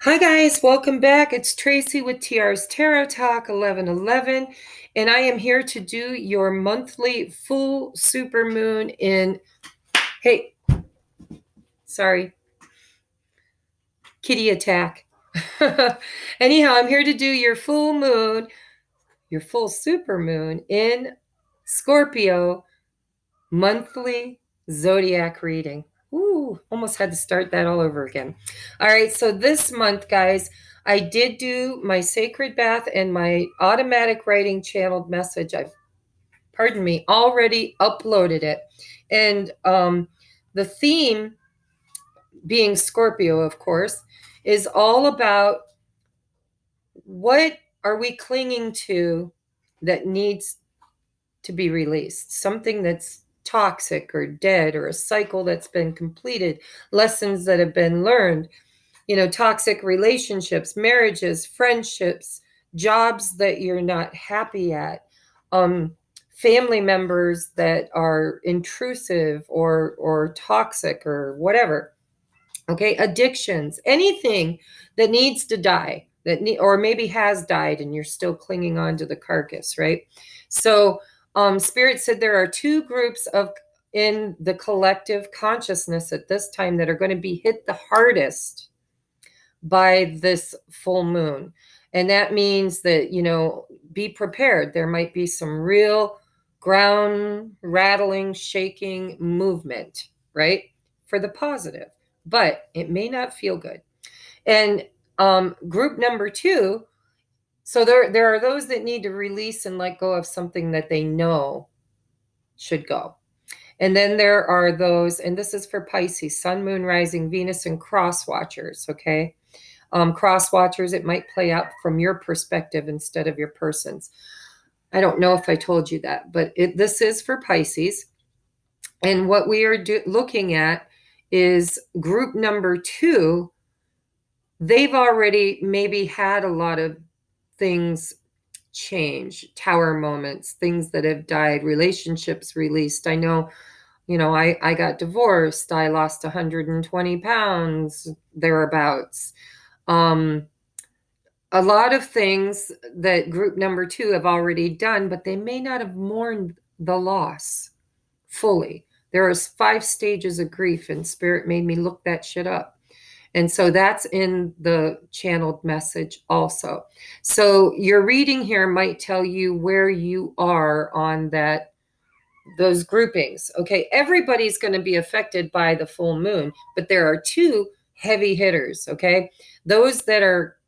Hi guys, welcome back. It's Tracy with TR's Tarot Talk 1111, and I am here to do your monthly full super moon in, hey, sorry, kitty attack. Anyhow, I'm here to do your full moon, your full super moon in Scorpio monthly zodiac reading. Ooh, almost had to start that all over again. All right, so this month, guys, I did do my sacred bath and my automatic writing channeled message. I've, pardon me, already uploaded it. And the theme, being Scorpio, of course, is all about what are we clinging to that needs to be released, something that's toxic or dead, or a cycle that's been completed, lessons that have been learned, toxic relationships, marriages, friendships, jobs that you're not happy at, family members that are intrusive or toxic or whatever. Okay, addictions, anything that needs to die, or maybe has died and you're still clinging on to the carcass, right? So Spirit said there are two groups in the collective consciousness at this time that are going to be hit the hardest by this full moon. And that means that, be prepared. There might be some real ground rattling, shaking movement, right? For the positive, but it may not feel good. And group number two, so there are those that need to release and let go of something that they know should go. And then there are those, and this is for Pisces, Sun, Moon, Rising, Venus, and cross watchers, okay? Cross watchers, it might play out from your perspective instead of your person's. I don't know if I told you that, but this is for Pisces. And what we are looking at is group number two. They've already maybe had a lot of things change, tower moments, things that have died, relationships released. I know, I got divorced. I lost 120 pounds, thereabouts. A lot of things that group number two have already done, but they may not have mourned the loss fully. There is 5 stages of grief, and Spirit made me look that shit up. And so that's in the channeled message also. So your reading here might tell you where you are on those groupings. Okay, everybody's going to be affected by the full moon, but there are 2 heavy hitters, okay? Those that are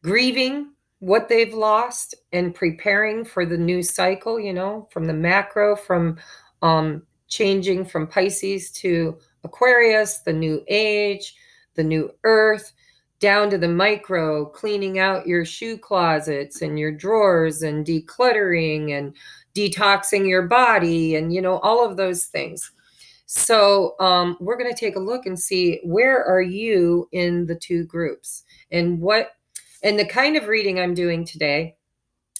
grieving what they've lost and preparing for the new cycle, from the macro, from changing from Pisces to Aquarius, the new age, the new earth, down to the micro, cleaning out your shoe closets and your drawers and decluttering and detoxing your body and, all of those things. So we're going to take a look and see, where are you in the 2 groups, and the kind of reading I'm doing today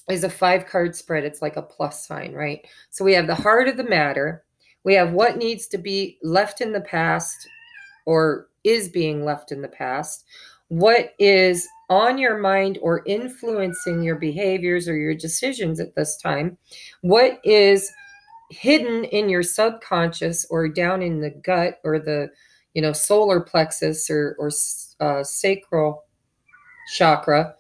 is a 5-card spread. It's like a plus sign, right? So we have the heart of the matter. We have what needs to be left in the past or is being left in the past. What is on your mind or influencing your behaviors or your decisions at this time. What is hidden in your subconscious or down in the gut or the, solar plexus or sacral chakra,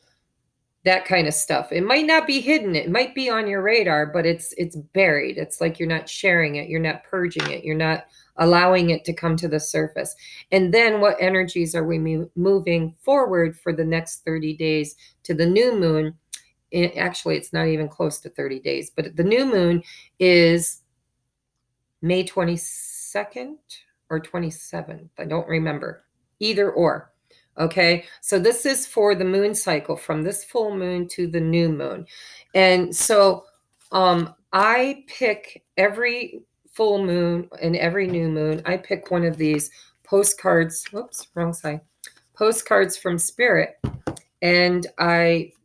that kind of stuff. It might not be hidden. It might be on your radar, but it's buried. It's like you're not sharing it. You're not purging it. You're not allowing it to come to the surface. And then what energies are we moving forward for the next 30 days to the new moon? Actually, it's not even close to 30 days, but the new moon is May 22nd or 27th. I don't remember. Either or. Okay, so this is for the moon cycle from this full moon to the new moon. And so I pick every full moon and every new moon, I pick one of these postcards. Whoops, wrong side. Postcards from Spirit. And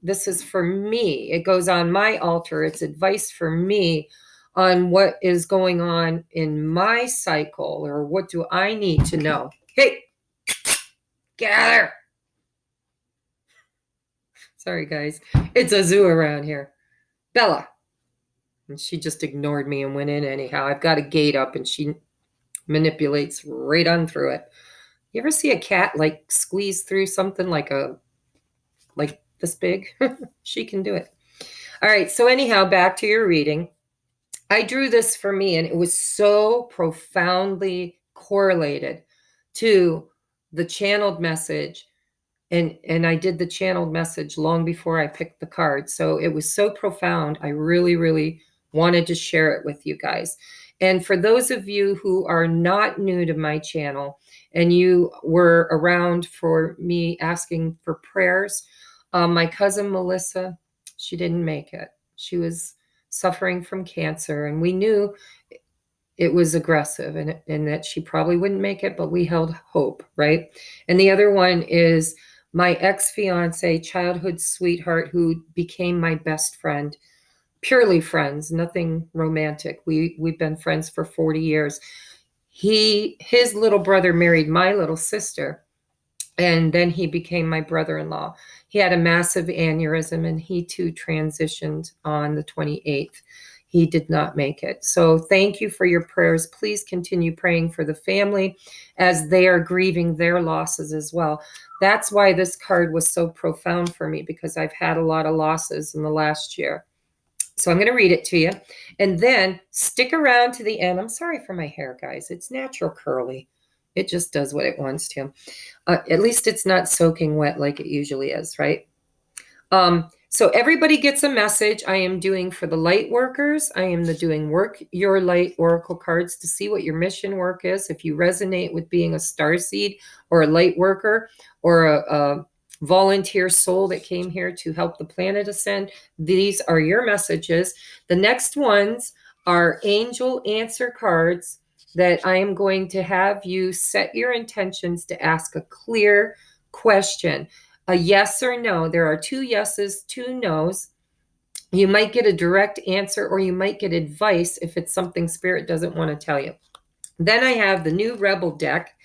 this is for me. It goes on my altar. It's advice for me on what is going on in my cycle, or what do I need to know. Hey, get out of there. Sorry, guys. It's a zoo around here. Bella. And she just ignored me and went in anyhow. I've got a gate up and she manipulates right on through it. You ever see a cat like squeeze through something like this big? She can do it. All right. So anyhow, back to your reading. I drew this for me and it was so profoundly correlated to the channeled message. And I did the channeled message long before I picked the card. So it was so profound. I really, really wanted to share it with you guys. And for those of you who are not new to my channel and you were around for me asking for prayers, my cousin Melissa, she didn't make it. She was suffering from cancer, and we knew it was aggressive and that she probably wouldn't make it, but we held hope, right? And the other one is my ex-fiance, childhood sweetheart, who became my best friend, purely friends, nothing romantic. We've been friends for 40 years. His little brother married my little sister, and then he became my brother-in-law. He had a massive aneurysm and he too transitioned on the 28th. He did not make it. So thank you for your prayers. Please continue praying for the family as they are grieving their losses as well. That's why this card was so profound for me, because I've had a lot of losses in the last year. So I'm going to read it to you, and then stick around to the end. I'm sorry for my hair, guys. It's natural curly. It just does what it wants to. At least it's not soaking wet like it usually is, right? So everybody gets a message. I am doing for the light workers. I am doing work your light oracle cards to see what your mission work is. If you resonate with being a starseed or a light worker or a volunteer soul that came here to help the planet ascend, these are your messages. The next ones are angel answer cards that I am going to have you set your intentions to ask a clear question. A yes or no. There are 2 yeses, 2 nos. You might get a direct answer, or you might get advice if it's something spirit doesn't want to tell you. Then I have the new Rebel deck,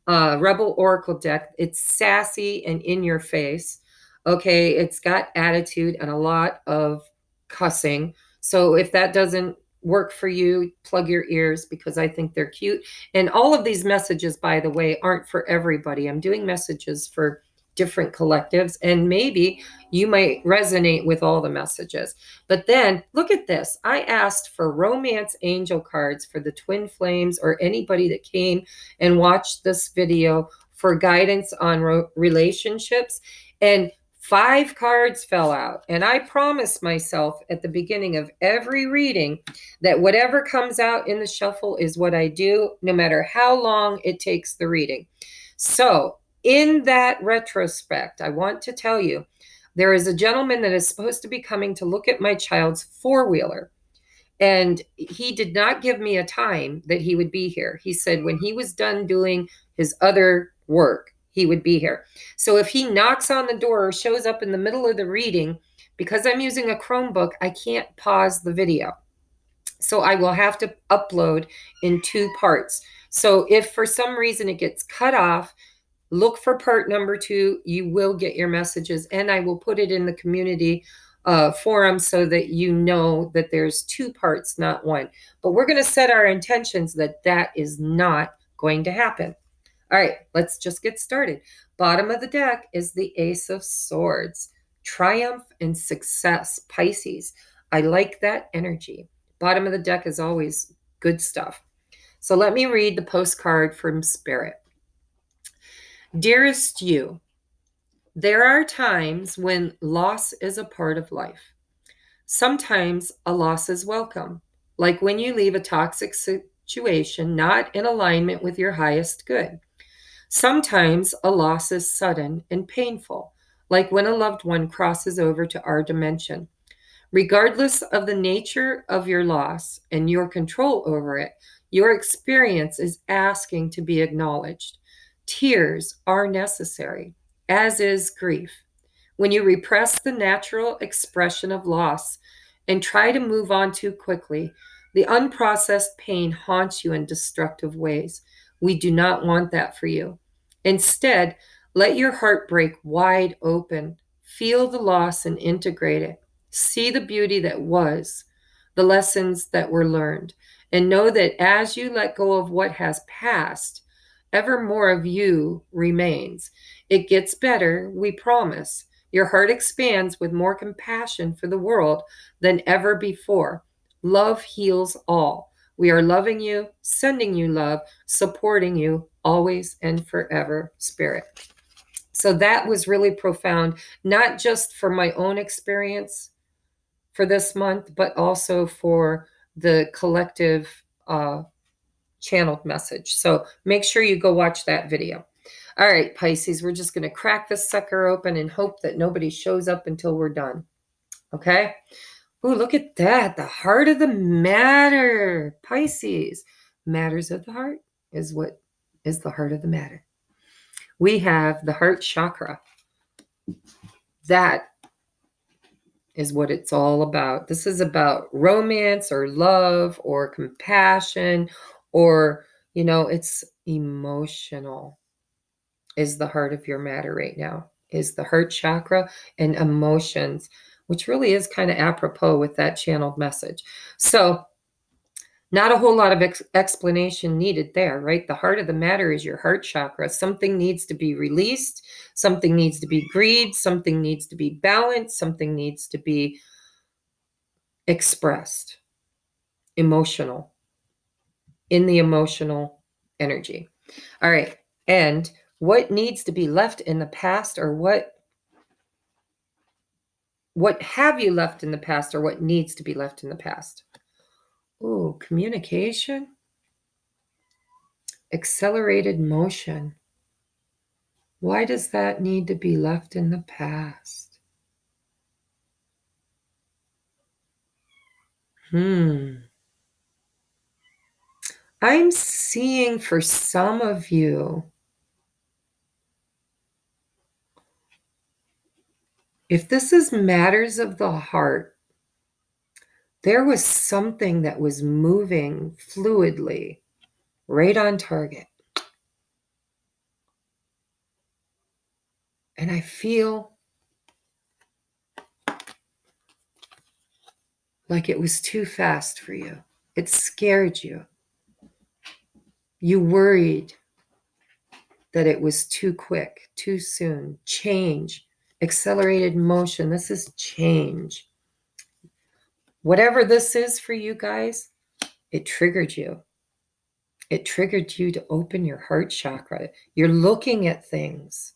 Rebel Oracle deck. It's sassy and in your face. Okay, it's got attitude and a lot of cussing. So if that doesn't work for you, plug your ears, because I think they're cute. And all of these messages, by the way, aren't for everybody. I'm doing messages for different collectives, and maybe you might resonate with all the messages. But then look at this. I asked for romance angel cards for the twin flames or anybody that came and watched this video for guidance on relationships, and 5 cards fell out. And I promised myself at the beginning of every reading that whatever comes out in the shuffle is what I do, no matter how long it takes the reading. So in that retrospect, I want to tell you, there is a gentleman that is supposed to be coming to look at my child's 4-wheeler. And he did not give me a time that he would be here. He said when he was done doing his other work, he would be here. So if he knocks on the door or shows up in the middle of the reading, because I'm using a Chromebook, I can't pause the video. So I will have to upload in 2 parts. So if for some reason it gets cut off, look for part number 2. You will get your messages, and I will put it in the community forum so that you know that there's 2 parts, not 1. But we're going to set our intentions that that is not going to happen. All right, let's just get started. Bottom of the deck is the Ace of Swords. Triumph and success, Pisces. I like that energy. Bottom of the deck is always good stuff. So let me read the postcard from Spirit. Dearest you, there are times when loss is a part of life. Sometimes a loss is welcome, like when you leave a toxic situation not in alignment with your highest good. Sometimes a loss is sudden and painful, like when a loved one crosses over to our dimension. Regardless of the nature of your loss and your control over it, your experience is asking to be acknowledged. Tears are necessary, as is grief. When you repress the natural expression of loss and try to move on too quickly, the unprocessed pain haunts you in destructive ways. We do not want that for you. Instead, let your heart break wide open Feel the loss and integrate it. See the beauty that was, the lessons that were learned, and know that as you let go of what has passed, ever more of you remains. It gets better, we promise. Your heart expands with more compassion for the world than ever before. Love heals all. We are loving you, sending you love, supporting you always and forever, Spirit. So that was really profound, not just for my own experience for this month, but also for the collective channeled message. So make sure you go watch that video. All right, Pisces, we're just going to crack this sucker open and hope that nobody shows up until we're done. Okay? Ooh, look at that. The heart of the matter. Pisces. Matters of the heart is what is the heart of the matter. We have the heart chakra. That is what it's all about. This is about romance or love or compassion or, it's emotional is the heart of your matter right now, is the heart chakra and emotions, which really is kind of apropos with that channeled message. So not a whole lot of explanation needed there, right? The heart of the matter is your heart chakra. Something needs to be released. Something needs to be grieved. Something needs to be balanced. Something needs to be expressed. Emotional. In the emotional energy. All right. And what needs to be left in the past, or what have you left in the past, or what needs to be left in the past? Ooh, communication. Accelerated motion. Why does that need to be left in the past? I'm seeing for some of you, if this is matters of the heart, there was something that was moving fluidly, right on target. And I feel like it was too fast for you. It scared you. You worried that it was too quick, too soon. Change, accelerated motion. This is change. Whatever this is for you guys, it triggered you. It triggered you to open your heart chakra. You're looking at things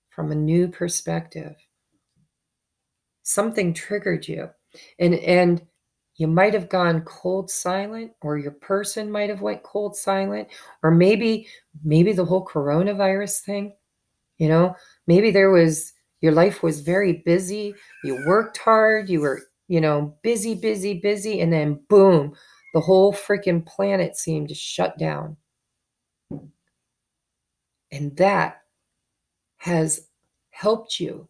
from a new perspective. Something triggered you. And you might have gone cold silent, or your person might have went cold silent, or maybe the whole coronavirus thing, maybe your life was very busy. You worked hard. You were, busy. And then boom, the whole freaking planet seemed to shut down. And that has helped you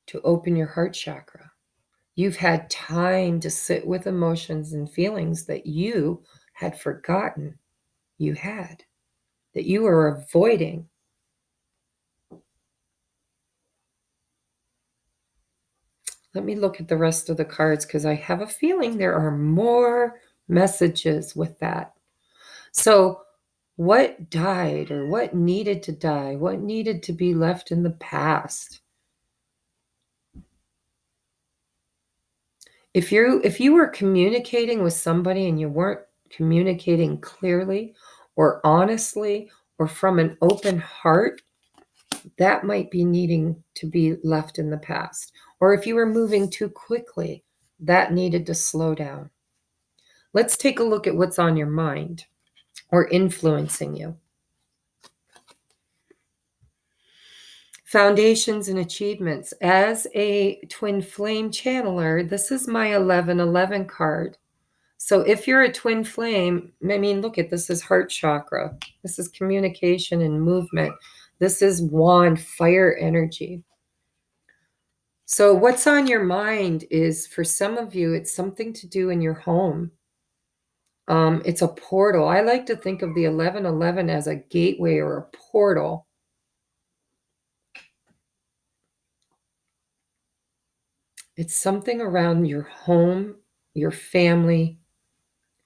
to open your heart chakra. You've had time to sit with emotions and feelings that you had forgotten you had, that you were avoiding. Let me look at the rest of the cards, because I have a feeling there are more messages with that. So what died, or what needed to die? What needed to be left in the past? If you were communicating with somebody and you weren't communicating clearly or honestly or from an open heart, that might be needing to be left in the past. Or if you were moving too quickly, that needed to slow down. Let's take a look at what's on your mind or influencing you. Foundations and achievements. As a twin flame channeler, this is my 1111 card. So if you're a twin flame, look at this is heart chakra. This is communication and movement. This is wand, fire energy. So what's on your mind is, for some of you, it's something to do in your home. It's a portal. I like to think of the 1111 as a gateway or a portal. It's something around your home, your family,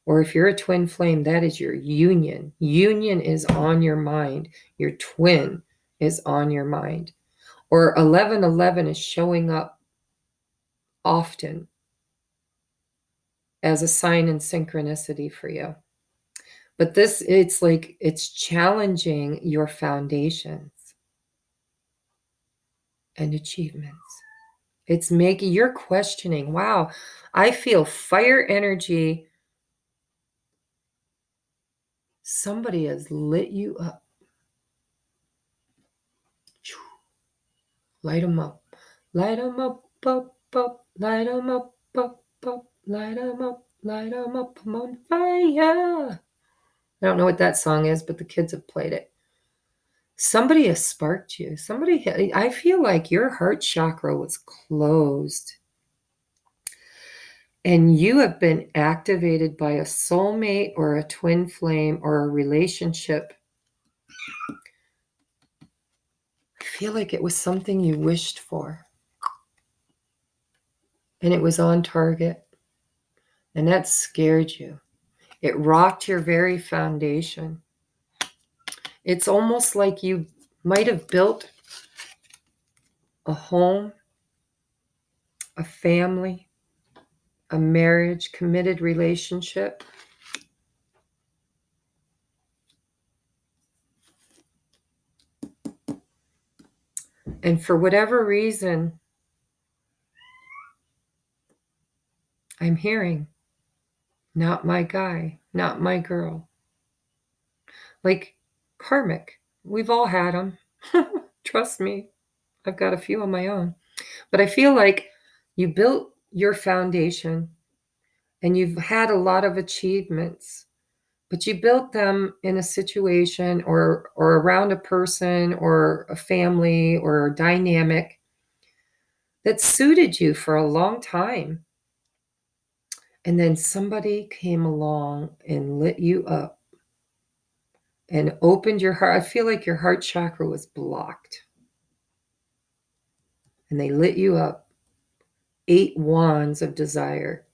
or if you're a twin flame, that is your union. Union is on your mind. Your twin is on your mind. Or 1111 is showing up often as a sign in synchronicity for you. But this, it's like, it's challenging your foundations and achievements. It's making, you're questioning, wow, I feel fire energy. Somebody has lit you up. Light them up. Light them up, up, up. Light them up, up, up. Light them up, light them up. I'm on fire. I don't know what that song is, but the kids have played it. Somebody has sparked you. Somebody, I feel like your heart chakra was closed. And you have been activated by a soulmate or a twin flame or a relationship. I feel like it was something you wished for. And it was on target. And that scared you. It rocked your very foundation. It's almost like you might have built a home, a family, a marriage, committed relationship. And for whatever reason, I'm hearing, not my guy, not my girl. Like karmic. We've all had them. Trust me. I've got a few on my own. But I feel like you built your foundation and you've had a lot of achievements, but you built them in a situation or around a person or a family or a dynamic that suited you for a long time. And then somebody came along and lit you up and opened your heart. I feel like your heart chakra was blocked. And they lit you up. 8 wands of desire.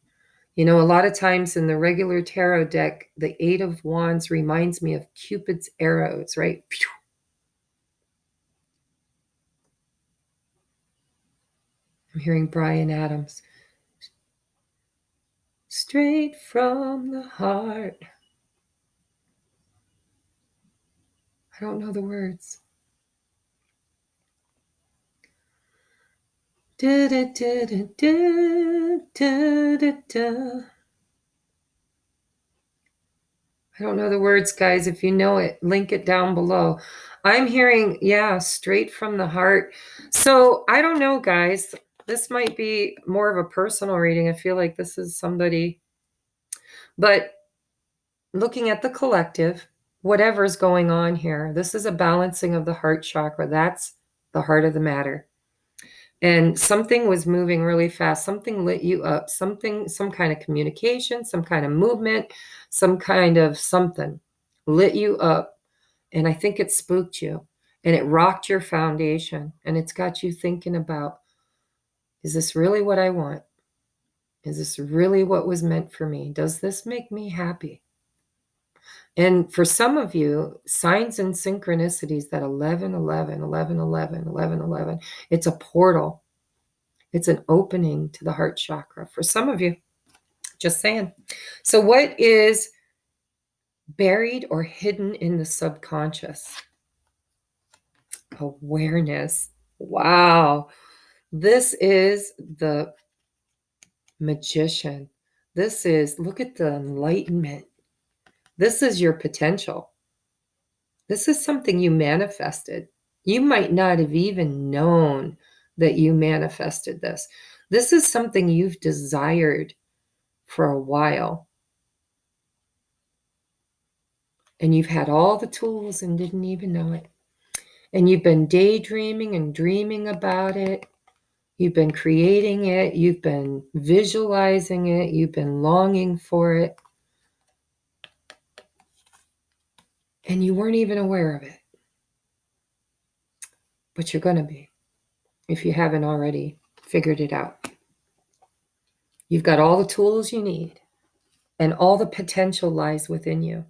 You know, a lot of times in the regular tarot deck, the 8 of wands reminds me of Cupid's arrows, right? I'm hearing Bryan Adams. Straight from the heart. I don't know the words. Da, da, da, da, da, da, da, da. I don't know the words, guys. If you know it, link it down below. I'm hearing, yeah, straight from the heart. So I don't know, guys. This might be more of a personal reading. I feel like this is somebody, but looking at the collective, whatever's going on here, this is a balancing of the heart chakra. That's the heart of the matter. And something was moving really fast. Something lit you up. Something, some kind of communication, some kind of movement, some kind of something lit you up. And I think it spooked you and it rocked your foundation. And it's got you thinking about, is this really what I want? Is this really what was meant for me? Does this make me happy? And for some of you, signs and synchronicities, that 11, 11, 11, 11, 11, 11, it's a portal. It's an opening to the heart chakra. For some of you, just saying. So what is buried or hidden in the subconscious? Awareness. Wow. This is the magician. This is, look at the enlightenment. This is your potential. This is something you manifested. You might not have even known that you manifested this. This is something you've desired for a while. And you've had all the tools and didn't even know it. And you've been daydreaming and dreaming about it. You've been creating it. You've been visualizing it. You've been longing for it. And you weren't even aware of it. But you're going to be, if you haven't already figured it out. You've got all the tools you need, and all the potential lies within you.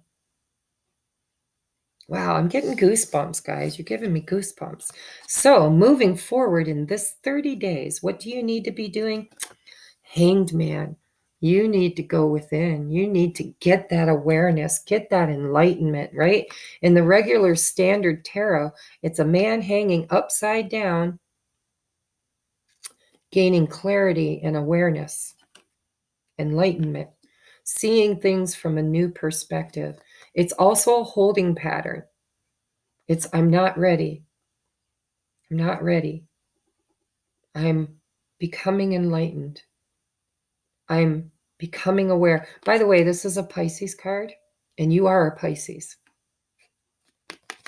Wow, I'm getting goosebumps, guys. You're giving me goosebumps. So moving forward in this 30 days, what do you need to be doing? Hanged man, you need to go within. You need to get that awareness, get that enlightenment, right? In the regular standard tarot, it's a man hanging upside down, gaining clarity and awareness, enlightenment, seeing things from a new perspective. It's also a holding pattern. It's, I'm not ready. I'm not ready. I'm becoming enlightened. I'm becoming aware. By the way, this is a Pisces card, and you are a Pisces.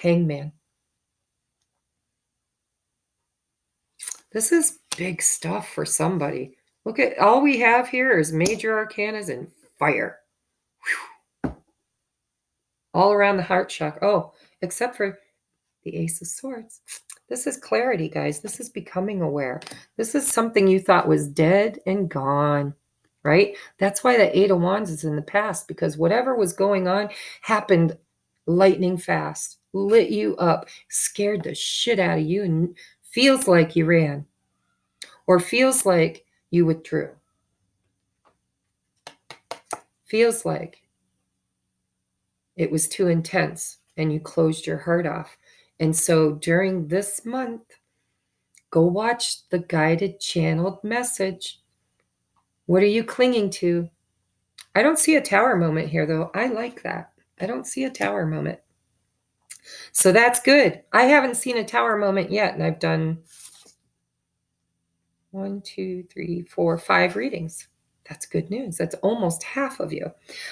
Hangman. This is big stuff for somebody. Look at, all we have here is major arcanas and fire. Whew. All around the heart chakra. Oh, except for the Ace of Swords. This is clarity, guys. This is becoming aware. This is something you thought was dead and gone, right? That's why the Eight of Wands is in the past, because whatever was going on happened lightning fast, lit you up, scared the shit out of you, and feels like you ran or feels like you withdrew. Feels like it was too intense and you closed your heart off. And so during this month, go watch the guided channeled message. What are you clinging to? I don't see a tower moment here, though. I like that. I don't see a tower moment. So that's good. I haven't seen a tower moment yet, and I've done 1, 2, 3, 4, 5 readings. That's good news. That's almost half of you.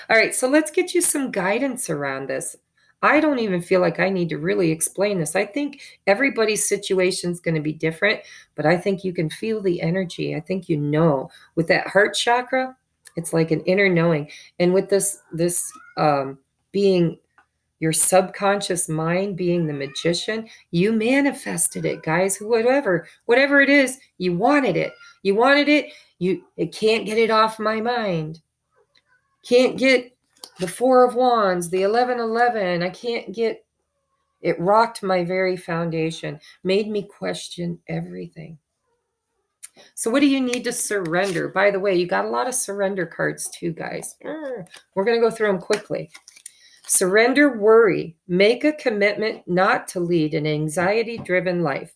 All right, so let's get you some guidance around this. I don't even feel like I need to really explain this. I think everybody's situation is going to be different, but I think you can feel the energy. I think you know. With that heart chakra, it's like an inner knowing. And with this being your subconscious mind, being the magician, you manifested it, guys. Whatever it is, you wanted it. You wanted it. It can't get it off my mind. Can't get the Four of Wands, the 1111. I can't get it. Rocked my very foundation, made me question everything. So what do you need to surrender? By the way, you got a lot of surrender cards too, guys. We're going to go through them quickly. Surrender worry. Make a commitment not to lead an anxiety-driven life.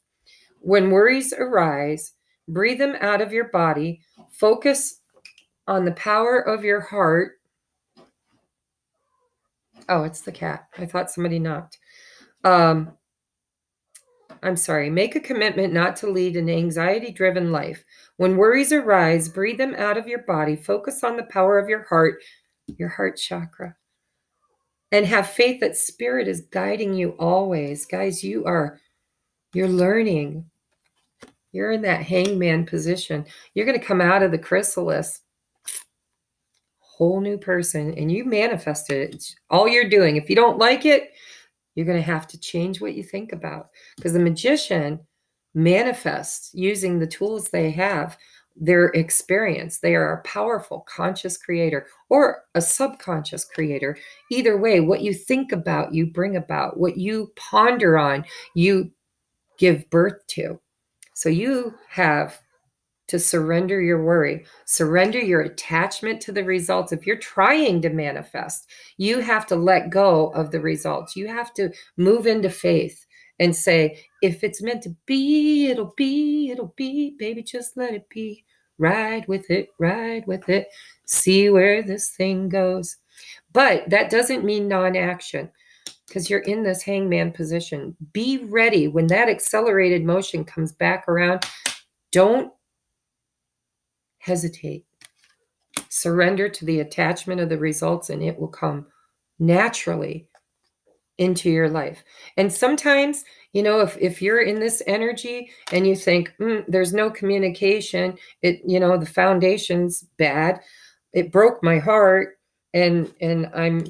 When worries arise, breathe them out of your body. Focus on the power of your heart. Oh, it's the cat. I thought somebody knocked. I'm sorry. Make a commitment not to lead an anxiety-driven life. When worries arise, breathe them out of your body. Focus on the power of your heart chakra. And have faith that spirit is guiding you always. Guys, you're learning. You're in that hangman position. You're going to come out of the chrysalis, whole new person, and you manifested it. It's all you're doing. If you don't like it, you're going to have to change what you think about, because the magician manifests using the tools they have, their experience. They are a powerful conscious creator or a subconscious creator. Either way, what you think about, you bring about. What you ponder on, you give birth to. So you have to surrender your worry, surrender your attachment to the results. If you're trying to manifest, you have to let go of the results. You have to move into faith and say, if it's meant to be, it'll be, baby, just let it be. Ride with it, see where this thing goes. But that doesn't mean non-action, because you're in this hangman position. Be ready when that accelerated motion comes back around. Don't hesitate. Surrender to the attachment of the results, and it will come naturally into your life. And sometimes, if you're in this energy and you think, there's no communication, the foundation's bad, it broke my heart, and I'm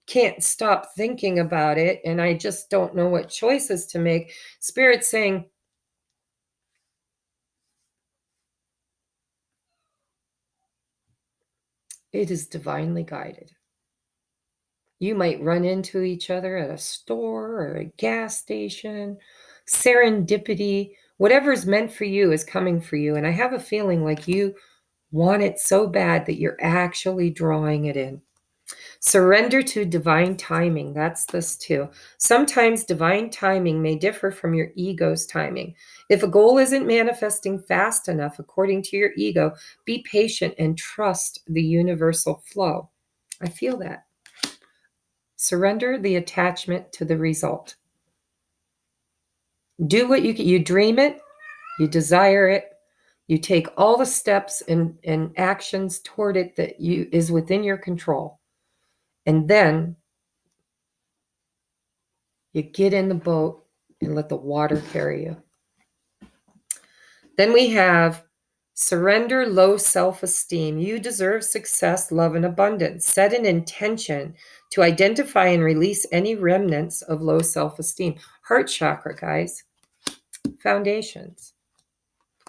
can't stop thinking about it, and I just don't know what choices to make. Spirit's saying, It is divinely guided. You might run into each other at a store or a gas station. Serendipity, whatever's meant for you is coming for you. And I have a feeling like you want it so bad that you're actually drawing it in. Surrender to divine timing. That's this too. Sometimes divine timing may differ from your ego's timing. If a goal isn't manifesting fast enough according to your ego, be patient and trust the universal flow. I feel that. Surrender the attachment to the result. Do what you dream it, you desire it, you take all the steps and actions toward it that is within your control. And then you get in the boat and let the water carry you. Then we have surrender low self-esteem. You deserve success, love, and abundance. Set an intention to identify and release any remnants of low self-esteem. Heart chakra, guys. Foundations.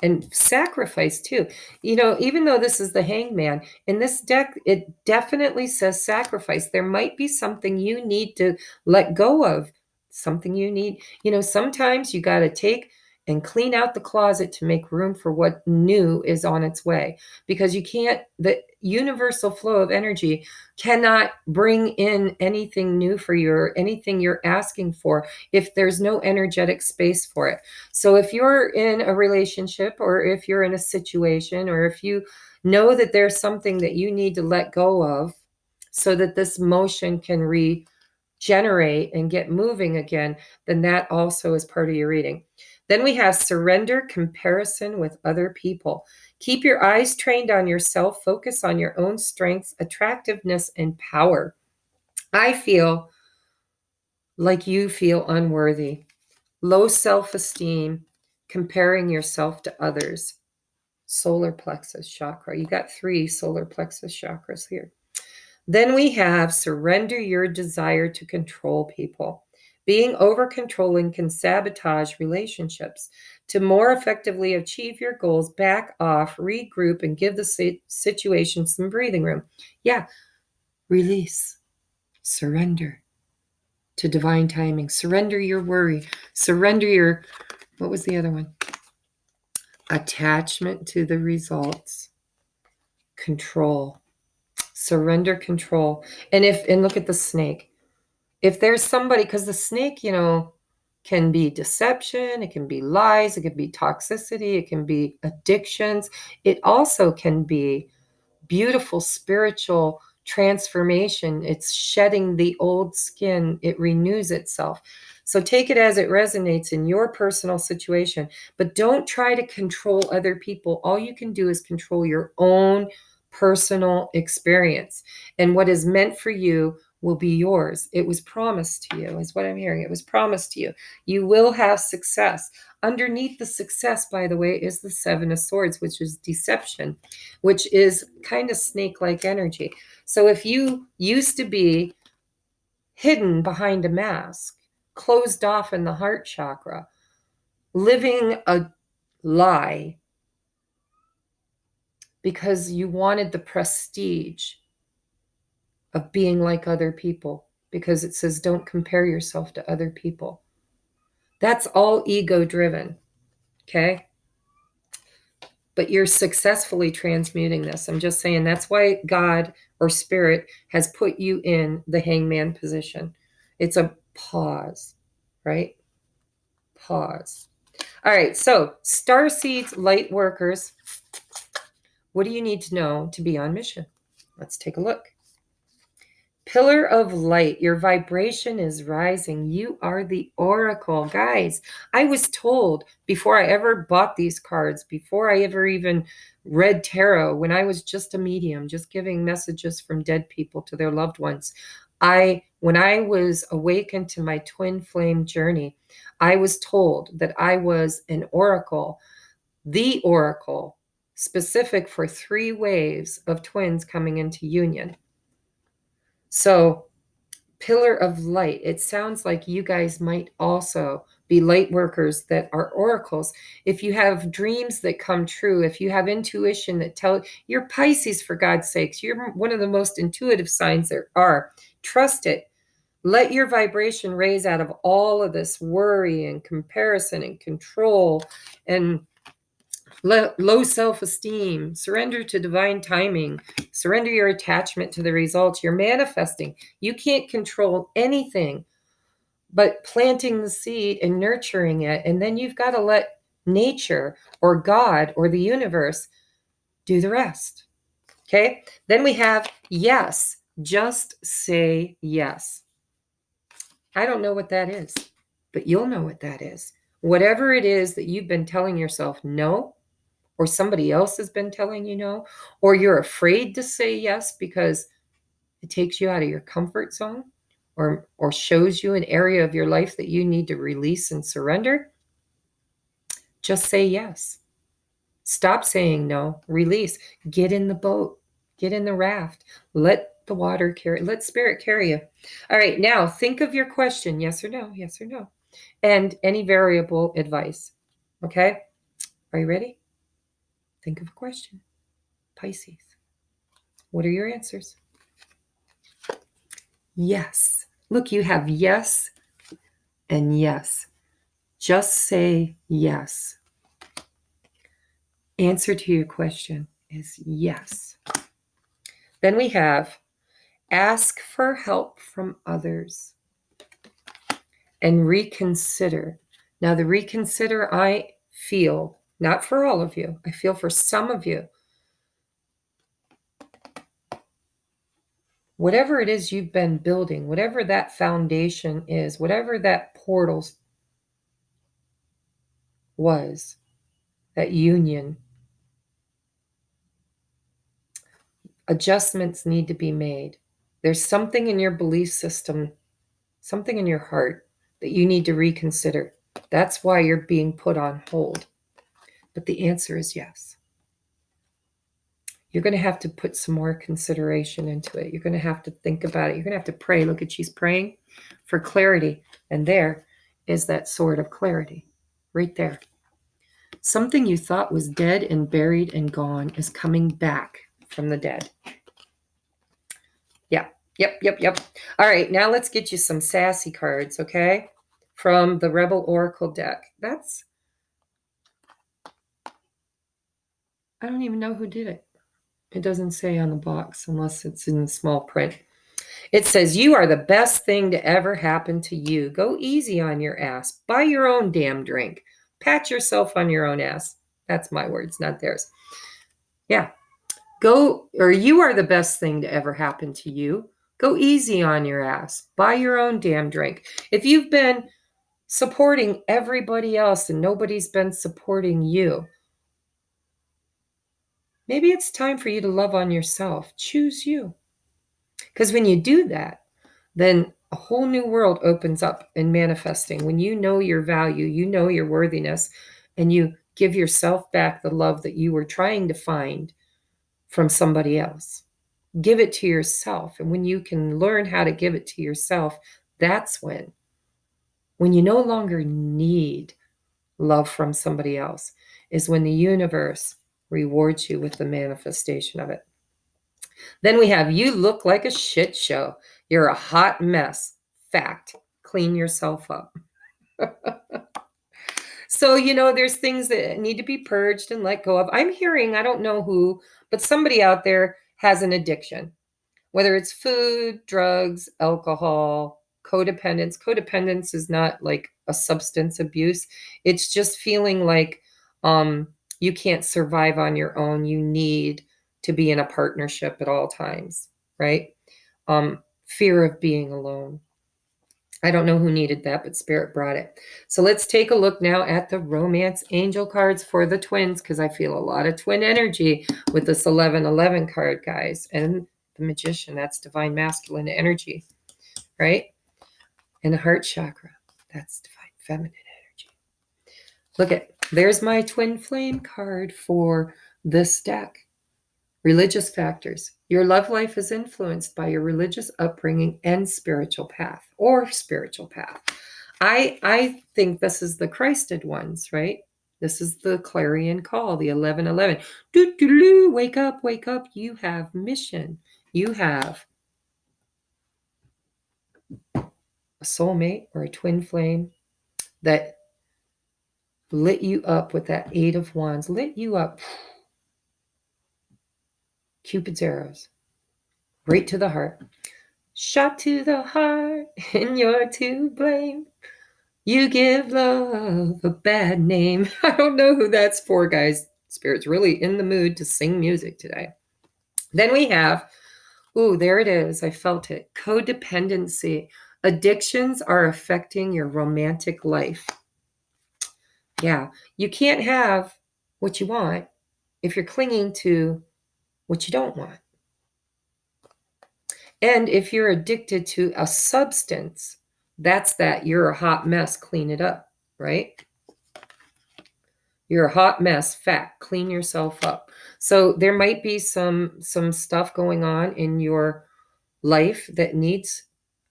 And sacrifice too. Even though this is the Hangman, in this deck, it definitely says sacrifice. There might be something you need to let go of. Something you need. Sometimes you got to take and clean out the closet to make room for what new is on its way. Because the universal flow of energy cannot bring in anything new for you or anything you're asking for if there's no energetic space for it. So if you're in a relationship or if you're in a situation or if you know that there's something that you need to let go of so that this motion can regenerate and get moving again, then that also is part of your reading. Then we have surrender comparison with other people. Keep your eyes trained on yourself. Focus on your own strengths, attractiveness, and power. I feel like you feel unworthy. Low self-esteem, comparing yourself to others. Solar plexus chakra. You got 3 solar plexus chakras here. Then we have surrender your desire to control people. Being over-controlling can sabotage relationships. To more effectively achieve your goals, back off, regroup, and give the situation some breathing room. Yeah, release, surrender to divine timing. Surrender your worry. Surrender your, what was the other one? Attachment to the results. Control. Surrender control. And look at the snake. If there's somebody, because the snake, can be deception, it can be lies, it can be toxicity, it can be addictions. It also can be beautiful spiritual transformation. It's shedding the old skin. It renews itself. So take it as it resonates in your personal situation, but don't try to control other people. All you can do is control your own personal experience. And what is meant for you will be yours. It was promised to you, is what I'm hearing. It was promised to you. You will have success. Underneath the success, by the way, is the 7 of Swords, which is deception, which is kind of snake-like energy. So if you used to be hidden behind a mask, closed off in the heart chakra, living a lie because you wanted the prestige of being like other people, because it says don't compare yourself to other people. That's all ego-driven, okay? But you're successfully transmuting this. I'm just saying that's why God or spirit has put you in the Hangman position. It's a pause, right? Pause. All right, so star seeds, light workers, what do you need to know to be on mission? Let's take a look. Pillar of light, your vibration is rising. You are the oracle. Guys, I was told before I ever bought these cards, before I ever even read tarot, when I was just a medium, just giving messages from dead people to their loved ones, when I was awakened to my twin flame journey, I was told that I was an oracle, the oracle, specific for 3 waves of twins coming into union. So, pillar of light, it sounds like you guys might also be light workers that are oracles. If you have dreams that come true, if you have intuition that you're Pisces, for God's sakes, you're one of the most intuitive signs there are. Trust it. Let your vibration raise out of all of this worry and comparison and control and low self-esteem. Surrender to divine timing. Surrender your attachment to the results. You're manifesting. You can't control anything but planting the seed and nurturing it. And then you've got to let nature or God or the universe do the rest. Okay? Then we have yes. Just say yes. I don't know what that is, but you'll know what that is. Whatever it is that you've been telling yourself no, or somebody else has been telling you no, or you're afraid to say yes because it takes you out of your comfort zone, or shows you an area of your life that you need to release and surrender, just say yes. Stop saying no. Release. Get in the boat. Get in the raft. Let the water carry. Let spirit carry you. All right, now think of your question. Yes or no? Yes or no? And any variable advice. Okay? Are you ready? Think of a question. Pisces. What are your answers? Yes. Look, you have yes and yes. Just say yes. Answer to your question is yes. Then we have ask for help from others and reconsider. Now, the reconsider I feel, not for all of you, I feel for some of you. Whatever it is you've been building, whatever that foundation is, whatever that portal was, that union, adjustments need to be made. There's something in your belief system, something in your heart that you need to reconsider. That's why you're being put on hold. But the answer is yes. You're going to have to put some more consideration into it. You're going to have to think about it. You're going to have to pray. Look at, she's praying for clarity. And there is that sword of clarity right there. Something you thought was dead and buried and gone is coming back from the dead. Yep. All right, now let's get you some sassy cards, okay? From the Rebel Oracle deck. I don't even know who did it. It doesn't say on the box unless it's in small print. It says, you are the best thing to ever happen to you. Go easy on your ass. Buy your own damn drink. Pat yourself on your own ass. That's my words, not theirs. Yeah. You are the best thing to ever happen to you. Go easy on your ass. Buy your own damn drink. If you've been supporting everybody else and nobody's been supporting you, maybe it's time for you to love on yourself. Choose you. Because when you do that, then a whole new world opens up in manifesting. When you know your value, you know your worthiness, and you give yourself back the love that you were trying to find from somebody else. Give it to yourself. And when you can learn how to give it to yourself, that's when you no longer need love from somebody else, is when the universe rewards you with the manifestation of it. Then we have, you look like a shit show. You're a hot mess. Fact. Clean yourself up. So, there's things that need to be purged and let go of. I'm hearing, I don't know who, but somebody out there has an addiction, whether it's food, drugs, alcohol, codependence. Codependence is not like a substance abuse. It's just feeling like you can't survive on your own. You need to be in a partnership at all times, right? Fear of being alone. I don't know who needed that, but Spirit brought it. So let's take a look now at the Romance Angel cards for the twins, because I feel a lot of twin energy with this 1111 card, guys. And the Magician, that's divine masculine energy, right? And the heart chakra, that's divine feminine energy. Look there's my twin flame card for this deck. Religious factors. Your love life is influenced by your religious upbringing and spiritual path. I think this is the Christed ones, right? This is the clarion call, the 1111. Doo, doo, doo, wake up, wake up. You have mission. You have a soulmate or a twin flame that lit you up with that 8 of Wands, lit you up. Cupid's arrows, right to the heart. Shot to the heart, and you're to blame. You give love a bad name. I don't know who that's for, guys. Spirit's really in the mood to sing music today. Then we have, ooh, there it is. I felt it. Codependency. Addictions are affecting your romantic life. Yeah, you can't have what you want if you're clinging to what you don't want. And if you're addicted to a substance, that's that you're a hot mess, clean it up, right? You're a hot mess, fat, clean yourself up. So there might be some stuff going on in your life that needs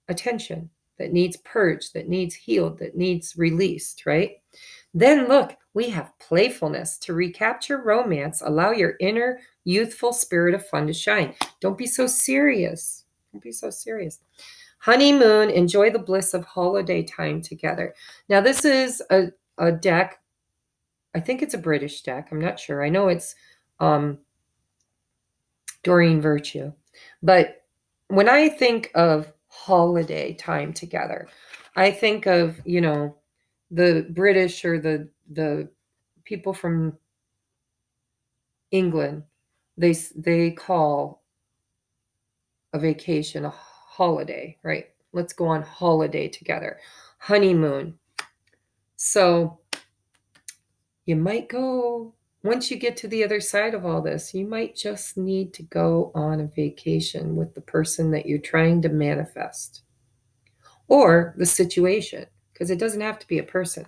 attention, that needs purged, that needs healed, that needs released, right? Then look, we have playfulness. To recapture romance, allow your inner youthful spirit of fun to shine. Don't be so serious. Don't be so serious. Honeymoon, enjoy the bliss of holiday time together. Now, this is a deck. I think it's a British deck. I'm not sure. I know it's Doreen Virtue. But when I think of holiday time together, I think of, the British or the people from England. They call a vacation a holiday, right? Let's go on holiday together. Honeymoon. So you might go, once you get to the other side of all this, you might just need to go on a vacation with the person that you're trying to manifest or the situation, because it doesn't have to be a person.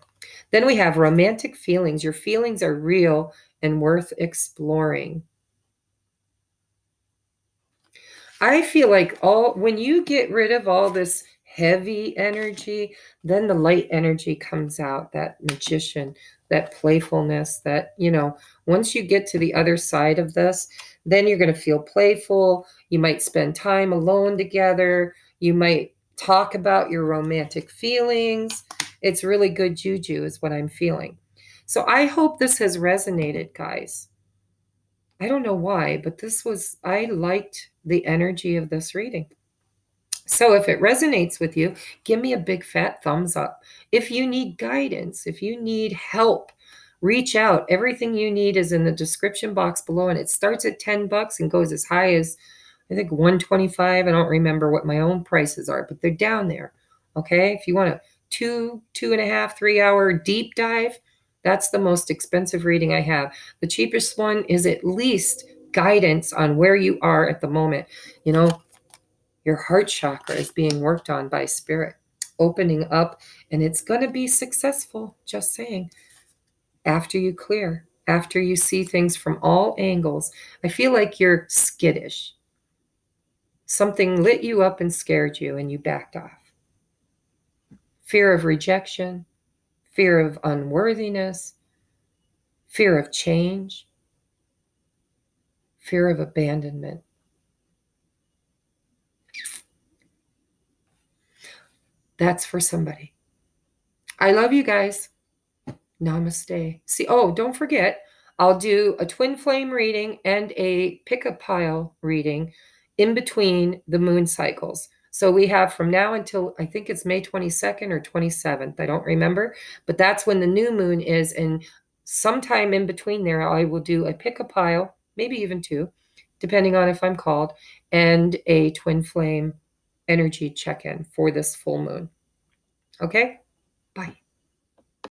Then we have romantic feelings. Your feelings are real and worth exploring. I feel like when you get rid of all this heavy energy, then the light energy comes out, that magician, that playfulness, that, once you get to the other side of this, then you're going to feel playful. You might spend time alone together. You might talk about your romantic feelings. It's really good juju is what I'm feeling. So I hope this has resonated, guys. I don't know why, but I liked the energy of this reading. So if it resonates with you, give me a big fat thumbs up. If you need guidance, if you need help, reach out. Everything you need is in the description box below, and it starts at $10 and goes as high as, I think, $125. I don't remember what my own prices are, but they're down there. Okay. If you want a 2.5, 3 hour deep dive, that's the most expensive reading I have. The cheapest one is at least guidance on where you are at the moment. Your heart chakra is being worked on by spirit, opening up, and it's going to be successful, just saying. After you clear, after you see things from all angles, I feel like you're skittish. Something lit you up and scared you, and you backed off. Fear of rejection, fear of unworthiness, fear of change, fear of abandonment. That's for somebody. I love you guys. Namaste. See, don't forget, I'll do a twin flame reading and a pick a pile reading in between the moon cycles. So we have from now until, I think it's May 22nd or 27th. I don't remember, but that's when the new moon is. And sometime in between there, I will do a pick a pile, maybe even two, depending on if I'm called, and a twin flame energy check-in for this full moon. Okay? Bye.